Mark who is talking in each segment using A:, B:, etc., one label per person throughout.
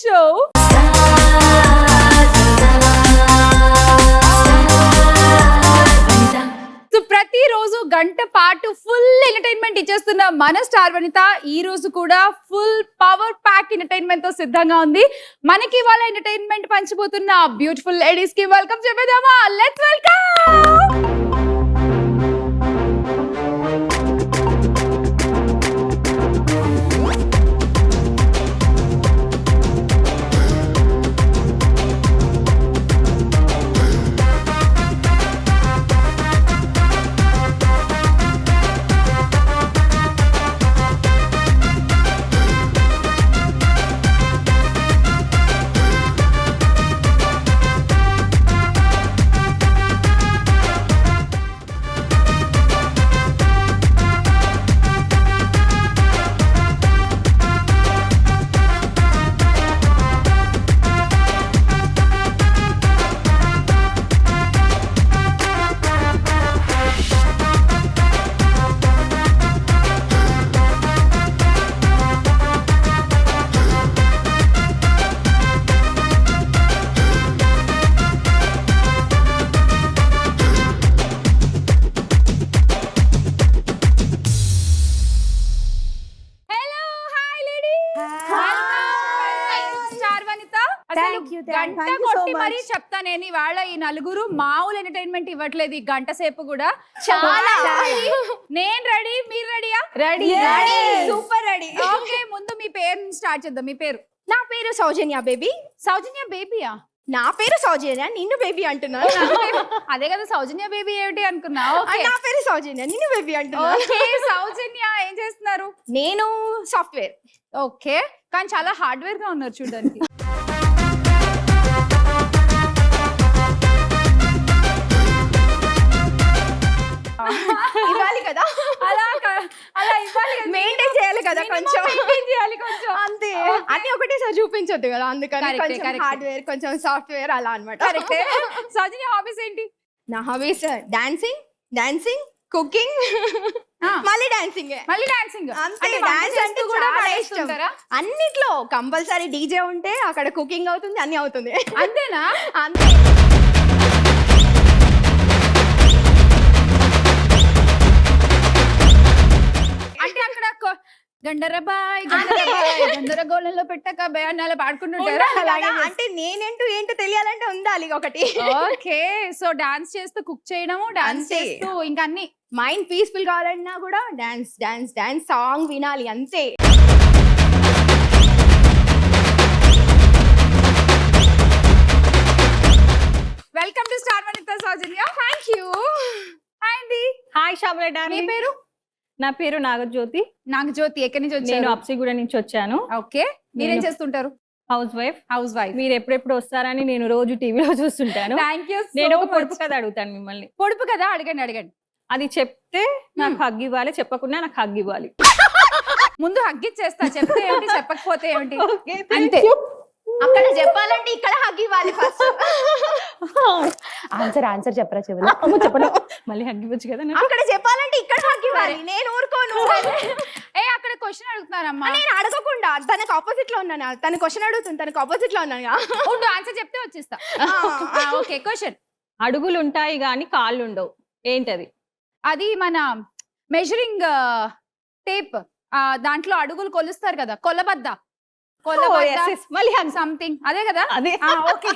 A: Show. So ప్రతిరోజు గంట పాటు ఫుల్ ఎంటర్టైన్మెంట్ ఇచ్చేస్తున్న మన స్టార్ వనిత ఈ రోజు కూడా ఫుల్ పవర్ ప్యాక్ ఎంటర్టైన్మెంట్ తో సిద్ధంగా ఉంది. మనకి ఇవాళ ఎంటర్టైన్మెంట్ పంచిపోతున్న బ్యూటిఫుల్ లేడీస్ కి వెల్కమ్ చెప్పేద్దామా? Let's welcome. గంట కొట్టి మరీ చెప్తా నేను ఇవాళ ఈ నలుగురు మామూలు ఎంటర్టైన్మెంట్ ఇవ్వట్లేదు ఈ గంట సేపు కూడా చాలా. నేను రెడీ, మీరు రెడీయా?
B: Ready, super ready.
A: ఓకే, ముందు మీ పేరు స్టార్ట్ చేద్దాం. మీ పేరు?
B: నా పేరు సౌజన్య బేబీ.
A: సౌజన్య బేబీయా?
B: నా పేరు సౌజన్య, నిన్ను బేబీ అంటున్నా.
A: అదే కదా సౌజన్య బేబీ ఏమిటి అనుకున్నా.
B: నా పేరు సౌజన్య, నిన్ను బేబీ అంటున్నా.
A: సౌజన్య ఏం చేస్తున్నారు?
B: నేను సాఫ్ట్వేర్.
A: ఓకే, కానీ చాలా హార్డ్వేర్ గా ఉన్నారు చూడడానికి.
B: ఇవ్వాలి కదా,
A: అలా ఇవ్వాలి,
B: మెయింటైన్ చేయాలి కదా, కొంచెం
A: చేయాలి కొంచెం
B: అంతే. అన్ని ఒకటేసారి చూపించొద్దు కదా, అందుకని కొంచెం హార్డ్వేర్ కొంచెం సాఫ్ట్వేర్ అలా అన్నమాట.
A: సౌజన్య హాబీస్ ఏంటి?
B: నా హాబీస్ డాన్సింగ్, కుకింగ్, మళ్ళీ డాన్సింగ్. అంతే, డాన్స్ అంటే కూడా ఇష్టం. అన్నిట్లో కంపల్సరీ డీజే ఉంటే అక్కడ కుకింగ్ అవుతుంది, అన్ని అవుతుంది.
A: అంతేనా?
B: అంతే.
A: అంటే అక్కడ గండరబాయ్ గందరగోళంలో పెట్టక భయాన్ని పాడుకుంటుంటారా?
B: అంటే నేనేంటో ఏంటో తెలియాలంటే ఉండాలి ఒకటి.
A: ఓకే, సో డాన్స్ చేస్తూ కుక్ చేయడము, డాన్స్ చేస్తూ ఇంకా అన్ని.
B: మైండ్ పీస్ఫుల్ కావాలన్నా కూడా డాన్స్ డాన్స్ డాన్స్ సాంగ్ వినాలి అంతే.
A: Welcome to star Vanitha Soujanya.
B: Thank you.
A: Hi అండి.
C: హాయ్ శ్యామల.
A: మీ పేరు?
C: నా పేరు నాగజ్యోతి.
A: నాగజ్యోతి, ఎక్కడి నుంచి వచ్చారు?
C: నేను అప్సిగూడ నుంచి వచ్చాను.
A: ఓకే, మీరేం చేస్తుంటారు?
C: House wife.
A: మీరు
C: ఎప్పుడెప్పుడు వస్తారని నేను రోజు టీవీలో చూస్తుంటాను. నేను ఒక పొడుపు కథ అడుగుతాను మిమ్మల్ని.
A: పొడుపు కదా? అడగండి.
C: అది చెప్తే నాకు హగ్ ఇవ్వాలి, చెప్పకుండా నాకు హగ్ ఇవ్వాలి.
A: ముందు హగ్ ఇచ్చేస్తా, చెప్తే ఏమిటి చెప్పకపోతే ఏమిటి,
C: అంతే.
B: అక్కడ చెప్పాలంటే ఇక్కడ హగ్ ఇవ్వాలి ఫస్ట్.
A: ఆన్సర్ చెప్పరా?
C: చెప్పను, మళ్ళీ హగ్ ఇవ్వచ్చు కదా.
B: అక్కడ చెప్పాలంటే ఇక్కడ హగ్ ఇవ్వాలి. నేను ఊరుకోను.
A: అక్కడ క్వశ్చన్ అడుగుతున్నారమ్మా.
B: నేను అడగకుండా తనకు ఆపోజిట్ లో ఉన్నాను. తన క్వశ్చన్ అడుగుతుంది, తనకు ఆపోజిట్ లో ఉన్నాను.
A: ఆన్సర్ చెప్తే వచ్చేస్తా. Okay, question.
C: అడుగులు ఉంటాయి గాని కాళ్ళు ఉండవు, ఏంటది?
A: అది మన మెజరింగ్ టేప్. దాంట్లో అడుగులు కొలుస్తారు కదా, కొలబద్ద.
C: మళ్ళీ
A: సంథింగ్ అదే కదా?
C: అదే.
A: ఓకే.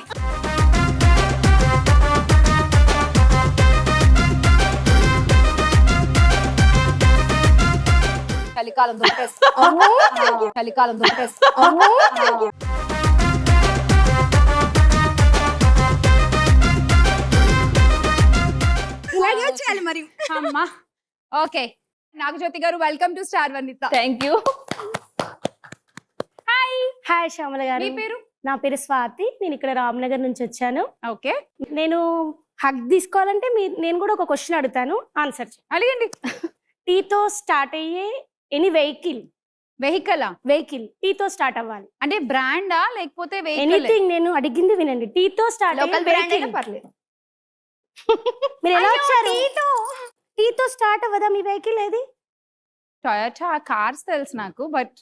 A: చలికాలం దొరికేస్తా.
B: ఇలాగే వచ్చేయాలి మరి.
A: అమ్మా. ఓకే, నాగజ్యోతి గారు welcome to star Vanitha.
C: Thank you.
D: Hi Shyamala గారు.
A: మీ పేరు?
D: నా పేరు స్వాతి. నేను ఇక్కడ రామ్నగర్ నుంచి వచ్చాను.
A: ఓకే,
D: నేను హగ్ తీసుకోవాలంటే నేను కూడా ఒక క్వశ్చన్ అడుగుతాను, ఆన్సర్
A: అడిగండి.
D: టీతో స్టార్ట్ అయ్యే ఎనీ వెహికల్ టీతో స్టార్ట్ అవ్వాలి
A: అంటే బ్రాండా లేకపోతే
D: ఎనీథింగ్. నేను అడిగింది వినండి. టీతో స్టార్ట్
B: పర్లేదు.
D: మీరు ఎలా వచ్చారు? టీతో స్టార్ట్ అవ్వదా మీ వెహికల్? ఏది?
A: టొయోటా కార్స్ తెలుసు నాకు, బట్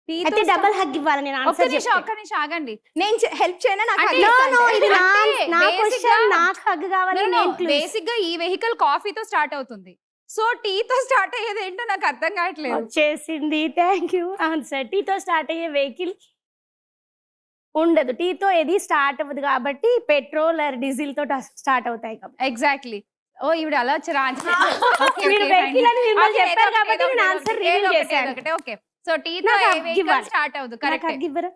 A: Tea
D: అయితే
A: తో
D: డబుల్ హగ్ ఇవ్వాలి నేను
A: ఒక్క
D: ఆన్సర్
A: నిమిషం ఒక్క నిమిషం ఆగండి.
B: నేను హెల్ప్ చేయనా నాకు
A: అంటే
B: hug
A: no,
B: ఇస్తా
D: ఇది
B: అంటే?
D: నా
A: basic
D: క్వశ్చన్
A: గా-
D: నాకు హగ్ కావాలి నేను clue
A: బేసిక్ గా ఈ వెహికల్ కాఫీతో స్టార్ట్ అవుతుంది. సో టీ తో స్టార్ట్ అయ్యేది ఏంటో నాకు అర్థం కావట్లేదు.
D: వచ్చేసింది. Thank you. ఆన్సర్ టీతో స్టార్ట్ అయ్యే వెహికల్ ఉండదు. టీతో ఏది స్టార్ట్ అవ్వదు కాబట్టి పెట్రోల్ ఆర్ డీజిల్ తో స్టార్ట్ అవుతాయి కాబట్టి.
A: ఎగ్జాక్ట్లీ. ఓ ఈవిడ అలా వచ్చారా?
D: మీరు వెహికల్ అని మిమ్మల్ని చెప్పారు కాబట్టి నేను ఆన్సర్ రివీల్ చేశాను.
A: ఓకే. సో టీ తో
D: నాకు
A: ఏ
D: hug
A: వెహికల్
D: ఇవ్వాలి.
A: స్టార్ట్ అవుతుంది.
D: నాకు
A: కరెక్ట్.
D: హగ్ ఇవ్వరా?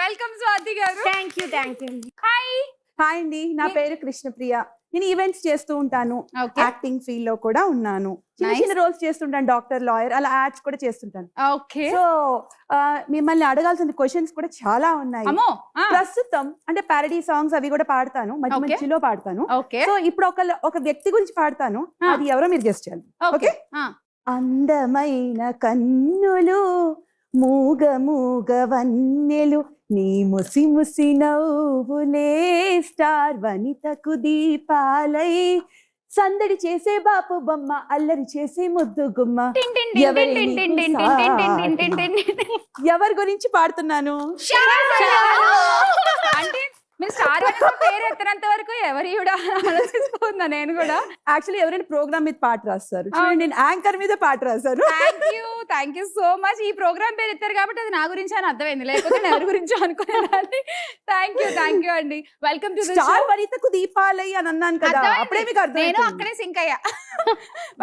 A: వెల్కమ్ స్వాతి గారు.
D: Thank you. Thank you.
A: Hi.
E: Hi అండి, నా పేరు కృష్ణప్రియ. నేను ఈవెంట్స్ చేస్తూ ఉంటాను,
A: ఓకే.
E: యాక్టింగ్ ఫీల్డ్ లో కూడా ఉన్నాను. చిన్న
A: Nice.
E: చిన్న రోల్స్ చేస్తుంటాను, డాక్టర్, లాయర్, అలా యాడ్స్ కూడా చేస్తుంటాను.
A: ఓకే.
E: సో మిమ్మల్ని అడగాల్సిన క్వశ్చన్స్ కూడా చాలా ఉన్నాయి.
A: అమ్మో.
E: ప్రస్తుతం అంటే పారడీ సాంగ్స్ అవి కూడా పాడతాను, మధ్య
A: Okay.
E: మధ్యలో పాడతాను.
A: ఓకే.
E: సో ఇప్పుడు ఒక వ్యక్తి గురించి పాడతాను, అది ఎవరో మీరు గెస్ట్ చేయాలి.
A: ఓకే.
E: అందమైన కన్నులు, మూగ మూగ వన్నెలు, నీ ముసి ముసి నవ్వులే స్టార్ వనితకు దీపాలై, సందడి చేసే బాపు బొమ్మ, అల్లరి చేసే ముద్దు గుమ్మ. ఎవరి గురించి పాడుతున్నాను?
A: అంటే మీరు స్టార్ అనే పేరు ఎత్తనంత వరకు ఎవరు ఈవిడ ఆలోచిస్తున్నా నేను కూడా.
E: యాక్చువల్లీ ఎవరైనా ప్రోగ్రామ్ మీద పాట రాస్తారు, చూడండి నేను యాంకర్ మీద పాట రాశాను.
A: Thank you so much. ఈ ప్రోగ్రామ్ పేరు ఎత్తారు కాబట్టి అది నా గురించి అని అర్థమైంది, లేకపోతే నేను ఎవరి గురించి అనుకునేదాన్ని. థ్యాంక్ యూ అండి. వెల్కమ్ టు
E: స్టార్ వనితకు దీపాలై అని అన్నాను కదా, అప్పుడే మీకు
A: నేను
E: అర్థం.
A: అక్కడే సింక్ అయ్యా.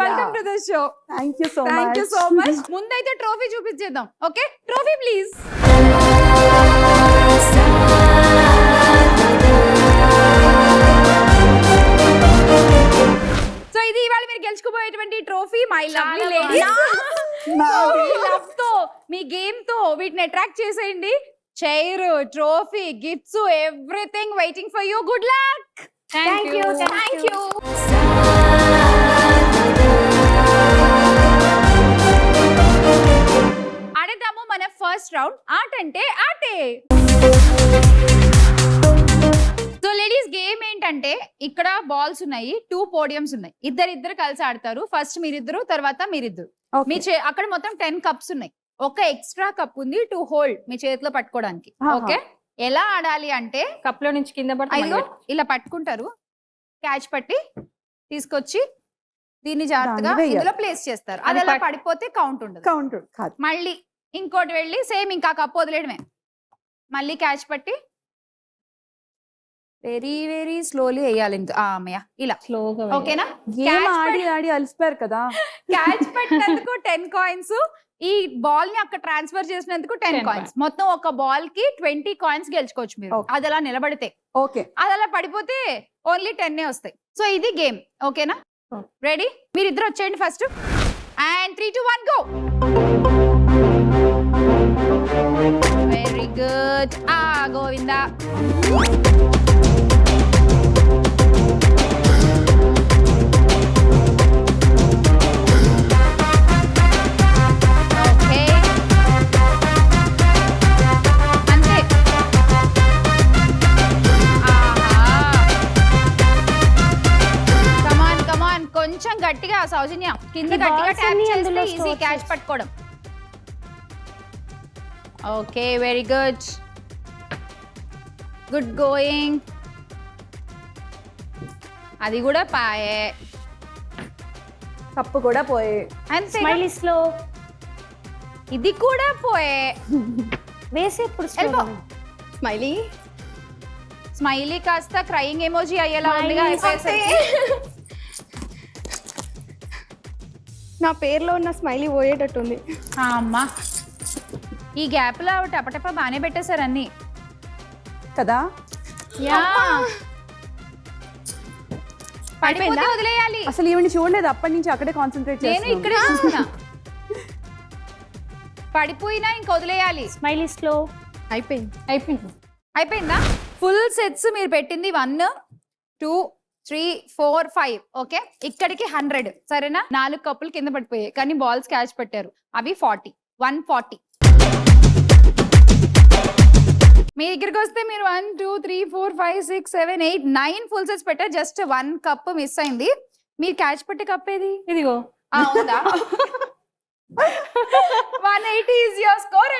A: Welcome to the show.
E: Thank you
A: so much. ముందైతే ట్రోఫీ చూపించేద్దాం. Okay, trophy please. సో ఇది ఇవాళ మీరు గెలుచుకోబోయేటువంటి trophy, my lovely lady. Love తో మీ గేమ్ తో వీటిని అట్రాక్ట్ చేసేయండి. Chair, trophy, gifts, everything waiting for you. Good luck.
D: Thank you.
A: Thank you. ఆడదాము మన ఫస్ట్ రౌండ్. ఆట అంటే ఆటే. సో లేడీస్ గేమ్ ఏంటంటే ఇక్కడ బాల్స్ ఉన్నాయి, 2 పోడియంస్ ఉన్నాయి, ఇద్దరు కలిసి ఆడతారు. ఫస్ట్ మీరిద్దరు, తర్వాత మీరిద్దరు. మీ అక్కడ మొత్తం 10 కప్స్ ఉన్నాయి. ఒక ఎక్స్ట్రా కప్ ఉంది టు హోల్డ్, మీ చేతిలో పట్టుకోవడానికి. ఓకే, ఎలా ఆడాలి అంటే
C: కప్ లో నుంచి కింద
A: అయ్యో ఇలా పట్టుకుంటారు, క్యాచ్ పట్టి తీసుకొచ్చి దీన్ని జాగ్రత్తగా
E: దాన్ని వేయాలి.
A: ఇందులో ప్లేస్ చేస్తారు. అది అలా పడిపోతే కౌంట్ ఉండదు.
E: కౌంట్ కాదు.
A: మళ్ళీ ఇంకోటి వెళ్ళి సేమ్ ఇంకా కప్పు వదిలేయడమే. మళ్ళీ క్యాచ్ పట్టి వెరీ వెరీ స్లోలీ వేయాలి. అమ్మయ్య ఇలా
C: స్లోగా
A: ఓకేనా?
E: గేమ్ ఆడి ఆడి అలసిపోయారు కదా.
A: క్యాచ్ పట్టినందుకు 10 కాయిన్స్, ఈ బాల్ ని అక్కడ ట్రాన్స్ఫర్ చేసినందుకు 10 కాయిన్స్. మొత్తం ఒక బాల్ కి 20 కాయిన్స్ గెలుచుకోవచ్చు మీరు.
E: Okay.
A: అది అలా నిలబడితే.
E: ఓకే,
A: అది అలా పడిపోతే ఓన్లీ 10 వస్తాయి. సో ఇది గేమ్. ఓకేనా? రెడీ? మీరిద్దరు వచ్చేయండి first. And 3, 2, 1 go. Very good. Govinda. Okay, అంతే. కమాన్ కొంచెం గట్టిగా సౌజన్య, కింద
D: ఈ
A: గట్టిగా
D: balls
A: ట్యాప్
D: అన్ని
A: చేస్తే
D: అందులో
A: ఈజీ
D: store
A: క్యాచ్ పట్టుకోవడం. Okay, very good. Good going. అది కూడా పాయే.
E: కప్పు కూడా పోయే.
A: అంతే.
D: స్మైలీ స్లో
A: ఇది కూడా పోయే.
D: వేసే ఇప్పుడు
A: వెళ్ళిపో.
B: స్మైలీ
A: స్మైలీ కాస్త క్రయింగ్ ఎమోజీ అయ్యేలా ఉందిగా
D: Smiley.
A: అయిపోయేసరికి.
B: నా పేరులో ఉన్న స్మైలీ పోయేటట్టుంది.
A: అమ్మా, ఈ గ్యాప్ లో టపటప బానే పెట్టేశారు అన్ని
E: కదా.
A: యా. పడిపోతే వదిలేయాలి.
E: అసలు ఈవిని చూడలేదు, అప్పటి నుంచి అక్కడే కాన్సన్ట్రేట్
A: నేను
E: చేస్తున్నాను.
A: ఇక్కడే చూస్తున్నా. పడిపోయినా ఇంక వదిలేయాలి.
D: Smile slow.
A: అయిపోయిందా? ఫుల్ సెట్స్ మీరు పెట్టింది 1 2 3 4 5. ఓకే, ఇక్కడికి 100 సరేనా? 4 కప్పులు కింద పడిపోయాయి కానీ బాల్స్ క్యాచ్ పెట్టారు, అవి 40 140. మీ దగ్గరికి వస్తే మీరు 1 2 3 4 5 6 7 8 9 ఫుల్ సెట్స్ పెట్టారు, జస్ట్ 1 కప్ మిస్ అయింది. మీరు క్యాచ్ పెట్టే కప్ ఏది?
C: ఇదిగో.
A: ఉందా? 180 is your score.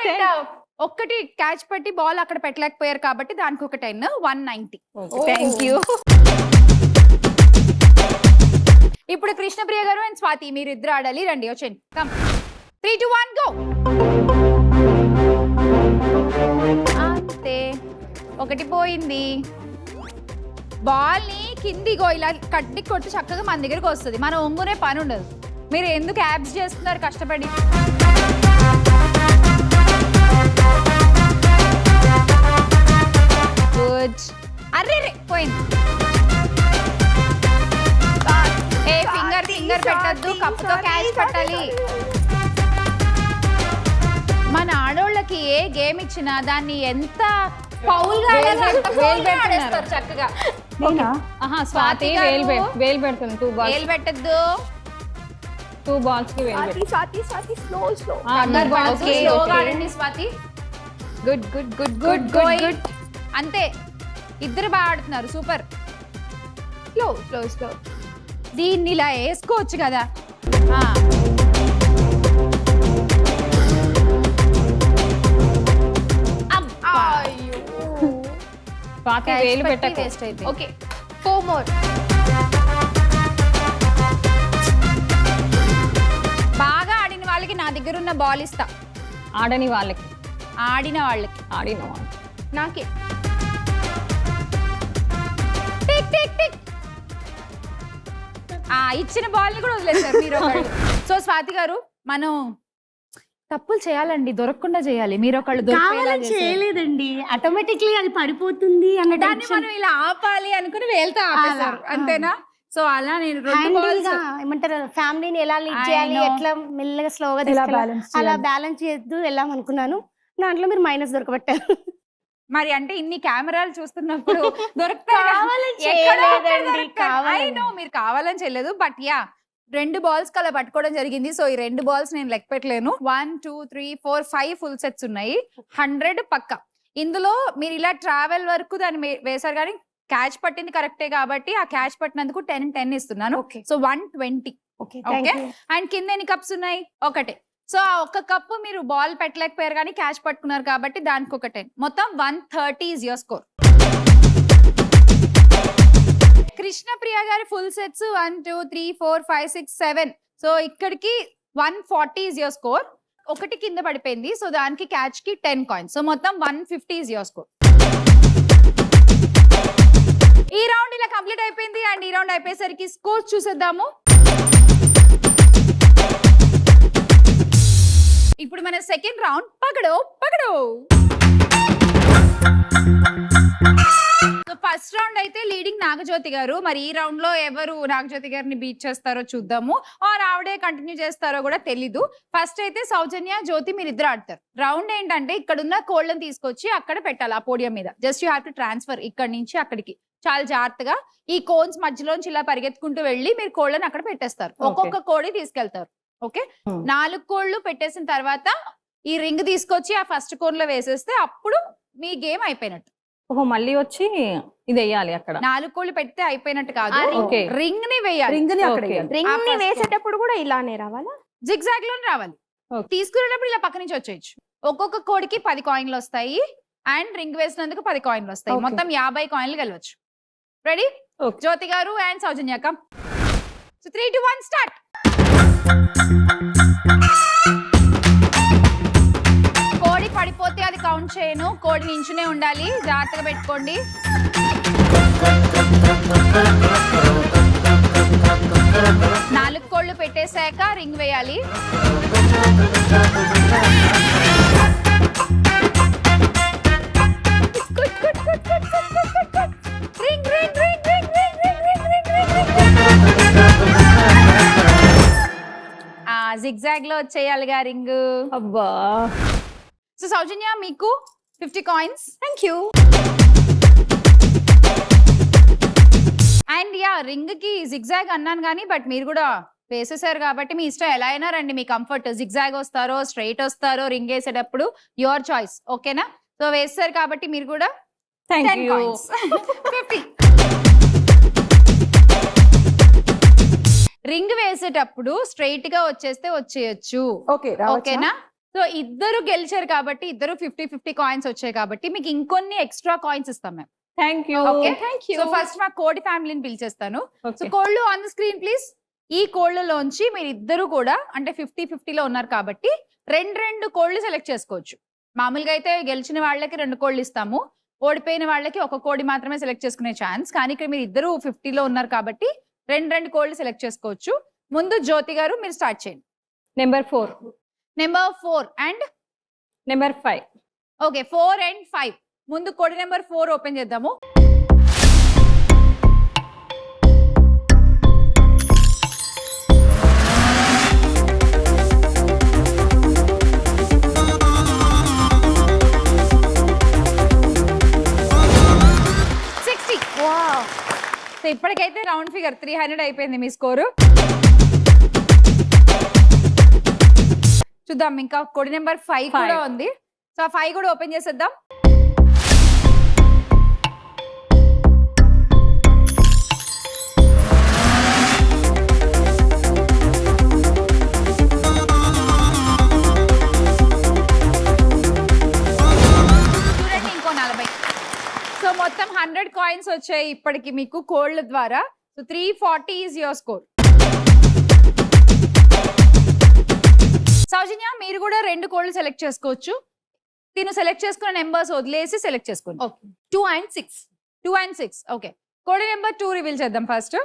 A: ఒక్కటి క్యాచ్ పెట్టి బాల్ అక్కడ పెట్టలేకపోయారు కాబట్టి దానికి ఒక 10 190. Thank you. ఇప్పుడు కృష్ణప్రియ గారు అండ్ స్వాతి మీరు ఇద్దరు ఆడాలి. రండి వచ్చేయండి. Come 3 2 1 go. అంతే, ఒకటి పోయింది. బాల్ ని కిందిగో ఇలా కట్టి కొట్టి చక్కగా మన దగ్గరకు వస్తుంది, మనం ఒంగునే పని ఉండదు. మీరు ఎందుకు యాబ్స్ చేస్తున్నారు కష్టపడి? గుడ్. అర్రే పోయింది. ఏ ఫింగర్ పెట్టద్దు, కప్పుతో క్యాచ్ పట్టాలి. మన ఆడోళ్ళకి ఏ గేమ్ ఇచ్చినా దాన్ని ఎంత పౌల్ గా ఆడేస్తారు చక్కగా.
C: స్వాతి వేలు పెడుతుంది. 2 balls.
A: వేలు పెట్టద్దు.
C: 2 balls కి వేలు పెట్టు.
B: స్వాతి స్లో
A: స్లోగా ఆడండి Swathi. Good good good good good. అంతే, ఇద్దరు బాగా ఆడుతున్నారు. సూపర్. Slow slow slow. దీన్ని ఇలా వేసుకోవచ్చు కదా.
C: స్వాతి వేలు పెట్టకు.
A: వేస్ట్ అయితే.
B: Okay 4 more.
A: బాగా ఆడిన వాళ్ళకి నా దగ్గర ఉన్న బాల్ ఇస్తా.
C: ఆడని వాళ్ళకి.
A: ఆడిన వాళ్ళకి.
B: నాకే.
A: Tick tick tick. ఇచ్చిన బాల్ ని కూడా వదిలేస్తారు మీరు ఒకళ్ళు. సో స్వాతి గారు, మనం తప్పులు చేయాలండి, దొరకకుండా చేయాలి. మీరు ఒకళ్ళు
D: చేయలేదండి, ఆటోమేటిక్లీ అది పడిపోతుంది అన్న
A: దాన్ని మనం ఇలా ఆపాలి అనుకుని వేల్తో ఆపేశారు, అంతేనా? సో అలా నేను
D: ఏమంటారు, ఫ్యామిలీని ఎలా లీడ్ చేయాలి, ఎట్లా మెల్లగా స్లోగా అలా బ్యాలెన్స్ చేస్తూ వెళ్ళాం అనుకున్నాను. దాంట్లో మీరు మైనస్ దొరకబట్టారు.
A: మరి అంటే ఇన్ని కెమెరాలు చూస్తున్నప్పుడు మీరు కావాలని చేయలేదు. బట్ యా, 2 balls అలా పట్టుకోవడం జరిగింది. సో ఈ 2 balls నేను లెక్క పెట్టలేను. 1 2 3 4 5 ఫుల్ సెట్స్ ఉన్నాయి. 100 పక్క. ఇందులో మీరు ఇలా ట్రావెల్ వరకు దాన్ని వేశారు కానీ క్యాచ్ పట్టింది కరెక్టే కాబట్టి ఆ క్యాచ్ పట్టినందుకు 10 ఇస్తున్నాను. సో 120. ఓకే. అండ్ కింద ఎన్ని కప్స్ ఉన్నాయి? ఒకటే. సో ఆ ఒక్క కప్పు మీరు బాల్ పెట్టలేకపోయారు కానీ క్యాచ్ పట్టుకున్నారు కాబట్టి దానికి ఒక 10. మొత్తం 130 is your score. కృష్ణప్రియ గారి ఫుల్ సెట్స్ 1 2 3 4 5 6 7. సో ఇక్కడికి 140 is your score. ఒకటి కింద పడిపోయింది, సో దానికి క్యాచ్ కి 10 coins. సో మొత్తం 150 is your score. ఈ రౌండ్ ఇలా కంప్లీట్ అయిపోయింది. అండ్ ఈ రౌండ్ అయిపోయేసరికి స్కోర్ చూసేద్దాము. ఇప్పుడు మన సెకండ్ రౌండ్ పగడో. ఫస్ట్ రౌండ్ అయితే లీడింగ్ నాగజ్యోతి గారు. మరి ఈ రౌండ్ లో ఎవరు నాగజ్యోతి గారిని బీట్ చేస్తారో చూద్దాము, ఆర్ ఆవిడే కంటిన్యూ చేస్తారో కూడా తెలీదు. ఫస్ట్ అయితే సౌజన్య, జ్యోతి మీరు ఇద్దరు ఆడతారు. రౌండ్ ఏంటంటే ఇక్కడ ఉన్న కోళ్ళని తీసుకొచ్చి అక్కడ పెట్టాలి ఆ పోడియం మీద. Just you have to transfer ఇక్కడ నుంచి అక్కడికి. చాలా జాగ్రత్తగా ఈ కోన్స్ మధ్యలోంచి ఇలా పరిగెత్తుకుంటూ వెళ్ళి మీరు కోళ్ళని అక్కడ పెట్టేస్తారు. ఒక్కొక్క కోడి తీసుకెళ్తారు. ఓకే, 4 కోళ్ళు పెట్టేసిన తర్వాత ఈ రింగ్ తీసుకొచ్చి ఆ ఫస్ట్ కోన్ లో వేసేస్తే అప్పుడు మీ గేమ్ అయిపోయినట్టు.
C: మళ్ళీ వచ్చి ఇది వేయాలి అక్కడ.
A: 4 కోళ్ళు పెడితే అయిపోయినట్టు కాదు, రింగ్ ని వేయాలి.
B: రింగ్ ని వేసేటప్పుడు కూడా ఇలానే రావాలా?
A: జిగ్జాగ్ లోనే రావాలి. తీసుకునేటప్పుడు ఇలా పక్క నుంచి వచ్చేయచ్చు. ఒక్కొక్క కోడికి 10 కాయిన్లు వస్తాయి. అండ్ రింగ్ వేసినందుకు 10 కాయిన్లు వస్తాయి. మొత్తం 50 కాయిన్లు గెలవచ్చు. Ready? Jyothi garu and Soujanya come. So 3 2 1 start. కోడి పడిపోతే అది కౌంట్ చేయను, కోడి నించునే ఉండాలి. జాగ్రత్తగా పెట్టుకోండి. నాలుగు కోళ్ళు పెట్టేశాక రింగ్ వేయాలి. Ring ring ring ring ring ring ring ring ring ring. Zigzag లో వచ్చేయాలిగా రింగ్.
C: అబ్బా
A: సో సౌజన్య మీకు 50 coins.
B: Thank you.
A: And yeah ring కి జిగ్జాగ్ అన్నాను కానీ బట్ మీరు కూడా వేసేసారు కాబట్టి మీ ఇష్టం ఎలా అయినా రండి, మీ కంఫర్ట్. జిగ్జాగ్ వస్తారో స్ట్రైట్ వస్తారో రింగ్ వేసేటప్పుడు యువర్ చాయిస్. ఓకేనా? సో వేస్తారు కాబట్టి మీరు కూడా 10
C: థ్యాంక్ యూ.
A: coins. 50. రింగ్ వేసేటప్పుడు స్ట్రైట్ గా వచ్చేస్తే వచ్చేయచ్చు.
E: ఓకే
A: ఓకేనా? సో ఇద్దరు గెలిచారు కాబట్టి ఇద్దరు 50 కాయిన్స్ వచ్చాయి కాబట్టి మీకు ఇంకొన్ని ఎక్స్ట్రా కాయిన్స్ ఇస్తాం మేము.
C: Thank you.
A: Okay
B: thank you.
A: So first మా కోడి ఫ్యామిలీని పిలిచేస్తాను. So
C: okay.
A: కోళ్ళు ఆన్ ద స్క్రీన్ ప్లీజ్. ఈ కోళ్ళలోంచి మీరు ఇద్దరు కూడా అంటే 50-50లో ఉన్నారు కాబట్టి రెండు కోళ్ళు సెలెక్ట్ చేసుకోవచ్చు. మామూలుగా అయితే గెలిచిన వాళ్ళకి 2 కోళ్ళు ఇస్తాము, ఓడిపోయిన వాళ్ళకి 1 కోడి మాత్రమే సెలెక్ట్ చేసుకునే ఛాన్స్. కానీ ఇక్కడ మీరు ఇద్దరు 50లో ఉన్నారు కాబట్టి 2 కోళ్ళు సెలెక్ట్ చేసుకోవచ్చు. ముందు జ్యోతి గారు మీరు స్టార్ట్ చేయండి.
C: Number 4.
A: Number 4 and
C: number 5.
A: Okay 4 and 5. ముందు కోడి నెంబర్ 4 ఓపెన్ చేద్దాము. సో ఇప్పటికైతే రౌండ్ ఫిగర్ 300 అయిపోయింది మీ స్కోరు. చూద్దాం ఇంకా కోడి నెంబర్ 5 కూడా ఉంది. సో ఆ 5 కూడా ఓపెన్ చేసేద్దాం. చూడండి ఇంకో 40. సో మొత్తం 100 కాయిన్స్ వచ్చాయి ఇప్పటికి మీకు కోళ్ళ ద్వారా. So 340 is your score. Soujanya మీరు కూడా 2 కోళ్ళు సెలెక్ట్ చేసుకోవచ్చు. తిను సెలెక్ట్ చేసుకున్న నెంబర్స్ వదిలేసి సెలెక్ట్ చేసుకోండి.
B: Okay 2 and 6.
A: 2 and 6. ఓకే కోడి నెంబర్ 2 రివీల్ చేద్దాం ఫస్ట్.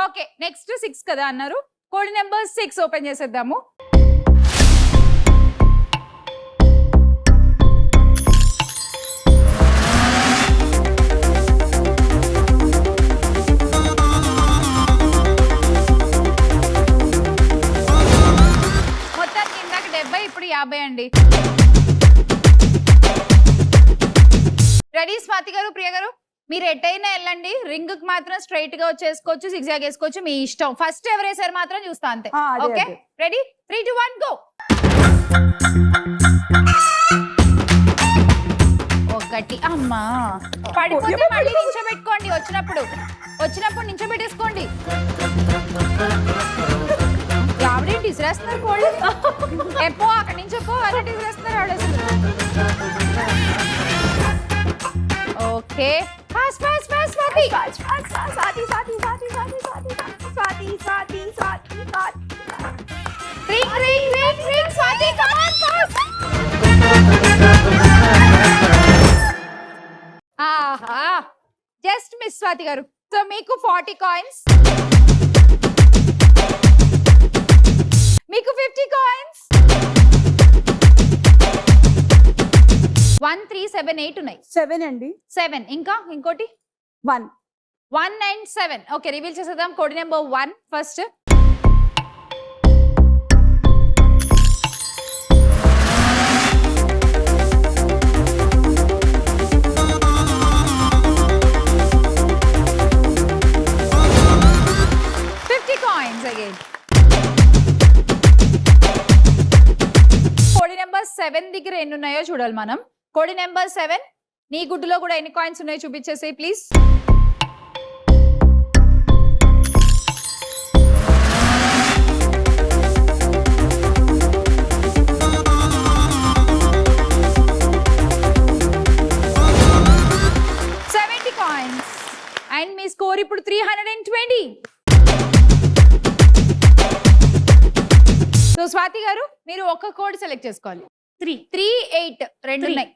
A: ఓకే నెక్స్ట్ 6 కదా అన్నారు. కోడి నెంబర్ 6 ఓపెన్ చేసేద్దాము. మొత్తానికి ఇందాక 70 ఇప్పుడు 50 అండి. రెడీ స్వాతి గారు, ప్రియ గారు మీరు ఎట్టయినా వెళ్ళండి. రింగ్ కి మాత్రం స్ట్రైట్ గా వచ్చేసుకోవచ్చు, సిగ్జాగ్ వేసుకోవచ్చు, మీ ఇష్టం. ఫస్ట్ ఎవరేసారు మాత్రం చూస్తా అంతే. Okay ready 3, 2, 1 go. 1 అమ్మా పడిపోతే మళ్ళీ నించోబెట్టుకోండి. వచ్చినప్పుడు నించోబెట్టేసుకోండి. ఆవిడేంటి ఇసిరేస్తున్నారు కోళ్ళు? ఎప్పో అక్కడి నుంచి అన్నట్టు ఇసిరేస్తున్నారు ఆవిడ. Okay fast fast fast Swathi. Ring ring ring ring Swathi come on fast. ఆహా జస్ట్ మిస్ స్వాతి గారు. సో మీకు 40 కాయిన్స్, మీకు 50 కాయిన్స్. 1, 3, 7, 8 ఉన్నాయి.
E: 7 అండి.
A: 7 ఇంకా ఇంకోటి
E: 1
A: and 7. ఓకే రివీల్ చేసేద్దాం. కోడి నెంబర్ 1 ఫస్ట్. అగైన్ కోడి నెంబర్ 7 దగ్గర ఎన్ని ఉన్నాయో చూడాలి మనం. కోడి నెంబర్ 7 నీ గుడ్డులో కూడా ఎన్ని కాయిన్స్ ఉన్నాయో చూపించేసేయ్ ప్లీజ్. అండ్ మీ స్కోర్ ఇప్పుడు 320. సో స్వాతి గారు మీరు ఒక కోడ్ సెలెక్ట్ చేసుకోవాలి. 3, 8 రెండు ఉన్నాయి.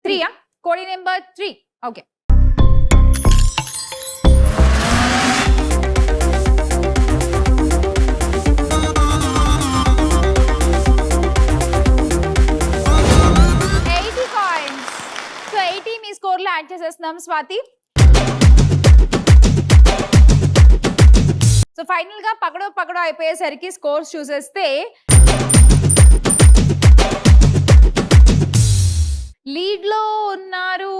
A: 3 కోడి నెంబర్ 3. ఓకే వచ్చేస్తున్నాం స్వాతి. సో ఫైనల్ గా పకడో అయిపోయేసరికి స్కోర్స్ చూసేస్తే లీడ్ లో ఉన్నారు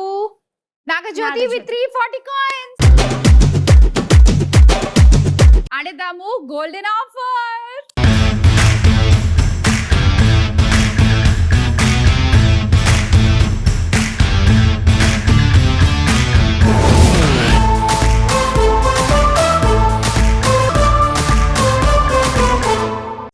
A: నాగజ్యోతి విత్ 340 కాయిన్స్. ఆడేద్దాము గోల్డెన్ ఆఫర్.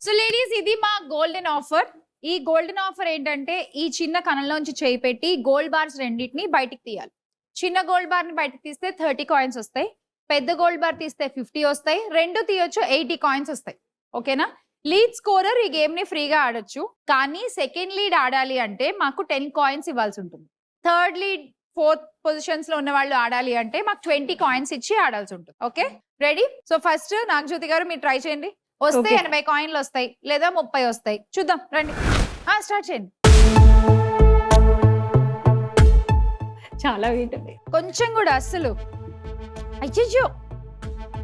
A: సో లేడీస్, ఇది మా గోల్డెన్ ఆఫర్. ఈ గోల్డెన్ ఆఫర్ ఏంటంటే ఈ చిన్న కణంలోంచి చేయి పెట్టి గోల్డ్ బార్స్ రెండింటిని బయటికి తీయాలి. చిన్న గోల్డ్ బార్ ని బయటకు తీస్తే 30 కాయిన్స్ వస్తాయి, పెద్ద గోల్డ్ బార్ తీస్తే 50 వస్తాయి, రెండు తీయొచ్చు 80 కాయిన్స్ వస్తాయి. ఓకేనా? లీడ్ స్కోరర్ ఈ గేమ్ ని ఫ్రీగా ఆడొచ్చు, కానీ సెకండ్ లీడ్ ఆడాలి అంటే మాకు 10 కాయిన్స్ ఇవ్వాల్సి ఉంటుంది. థర్డ్ లీడ్, ఫోర్త్ పొజిషన్స్ లో ఉన్న వాళ్ళు ఆడాలి అంటే మాకు 20 కాయిన్స్ ఇచ్చి ఆడాల్సి ఉంటుంది. Okay, ready? So first Nagajyothi గారు మీరు ట్రై చేయండి. వస్తే 80 కాయిన్లు వస్తాయి, లేదా 30 వస్తాయి. చూద్దాం, రండి. స్టార్ట్ చేయండి.
C: చాలా వెయిట్ ఉంది.
A: కొంచెం కూడా అస్సలు. అయ్యో,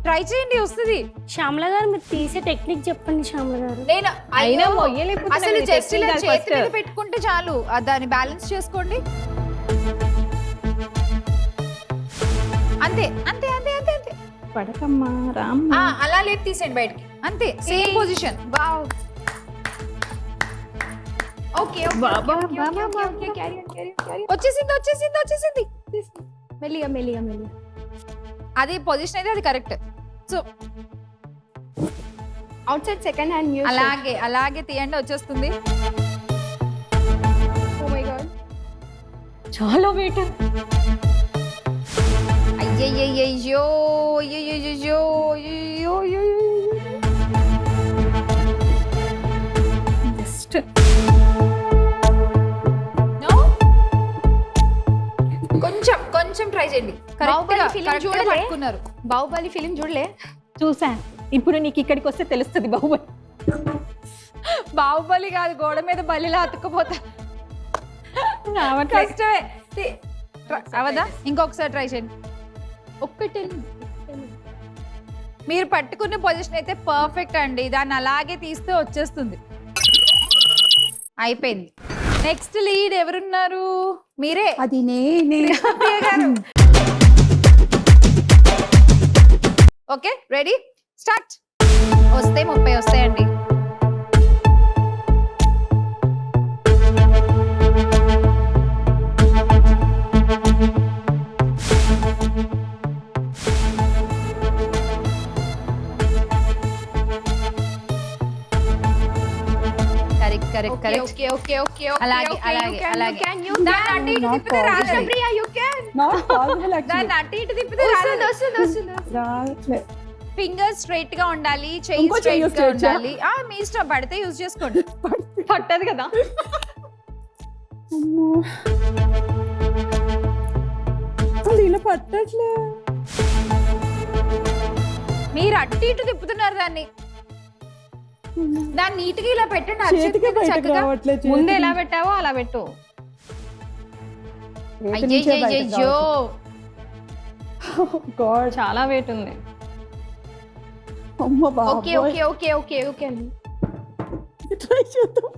A: ట్రై చేయండి, వస్తుంది.
D: శ్యామల గారు మీరు తీసే టెక్నిక్ చెప్పండి శ్యామల గారు.
A: నేను
C: అయినా
A: అసలు
C: మొయ్యలేకపోతున్నాను.
A: జస్ట్ ఇలా చేతి మీద పెట్టుకుంటే చాలు, దాన్ని బ్యాలెన్స్ చేసుకోండి. అంతే అంతే అంతే అంతే అంతే.
E: పడకమ్మా రామ్.
A: అలా లేదు, తీసేయండి బయటికి. అంతే, సేమ్ పొజిషన్. వావ్, ఓకే వచ్చేసింది వచ్చేసింది వచ్చేసింది.
B: మెల్లిగా మెల్లిగా మెల్లిగా.
A: అది పొజిషన్ అయితే అది correct. So
B: out side second hand music.
A: అలాగే అలాగే తీయండి, వచ్చేస్తుంది.
B: ఓ మై గాడ్,
C: చాలా వెయిట్.
A: అయ్యయ్యో అయ్యయ్యో అయ్యో.
C: జస్ట్
A: కొంచెం కొంచెం ట్రై చేయండి.
B: బాహుబలి film చూడలే?
A: పట్టుకున్నారు.
B: బాహుబలి ఫిలిం చూడలే?
C: చూసా. ఇప్పుడు నీకు ఇక్కడికి వస్తే తెలుస్తుంది బాహుబలి.
A: బాహుబలి కాదు, గోడ మీద బలిలా అతుక్కుపోతా. కష్టమే. అవదా? ఇంకొకసారి ట్రై చేయండి. ఒక్కటే మీరు పట్టుకునే పొజిషన్ అయితే పర్ఫెక్ట్ అండి. దాన్ని అలాగే తీస్తే వచ్చేస్తుంది. అయిపోయింది. నెక్స్ట్ లీడ్ ఎవరున్నారు? మీరే.
E: అది నేనే.
A: Okay, ready, start. వస్తే 30 వస్తాయండి. Correct correct.
B: Okay okay okay.
A: అలాగే అలాగే అలాగే. దాన్ని అటు ఇటు తిప్పితే రాదు.
B: Priya, you can.
E: Not possible actually.
A: దాన్ని అటు ఇటు తిప్పితే రాదు.
E: రావట్లేదు.
A: ఫింగర్ స్ట్రైట్ గా ఉండాలి, చెయ్యి
E: ఇంకో చెయ్యి
A: స్ట్రైట్ గా
E: use చేయొచ్చా?
A: ఉండాలి. మీ ఇష్టం, పడితే యూజ్ చేసుకోండి.
C: పట్టదు కదా.
E: అమ్మో. అసలు ఇలా పట్టట్లే.
A: మీరు అటు ఇటు తిప్పుతున్నారు దాన్ని. దాన్ని నీట్ గా ఇలా పెట్టండి.
E: చేతికి
A: అరిచేతికి
E: బయటకు
A: చక్కగా.
E: రావట్లేదు.
C: ముందు ఎలా పెట్టావో అలా పెట్టు.
A: అయ్యయ్యో,
E: గాడ్.
C: చాలా వెయిట్ ఉంది.
E: అమ్మ
B: ఓకే
E: బాబోయ్.
B: ఓకే ఓకే ఓకే ఓకే అండి.
E: ట్రై చేద్దాం.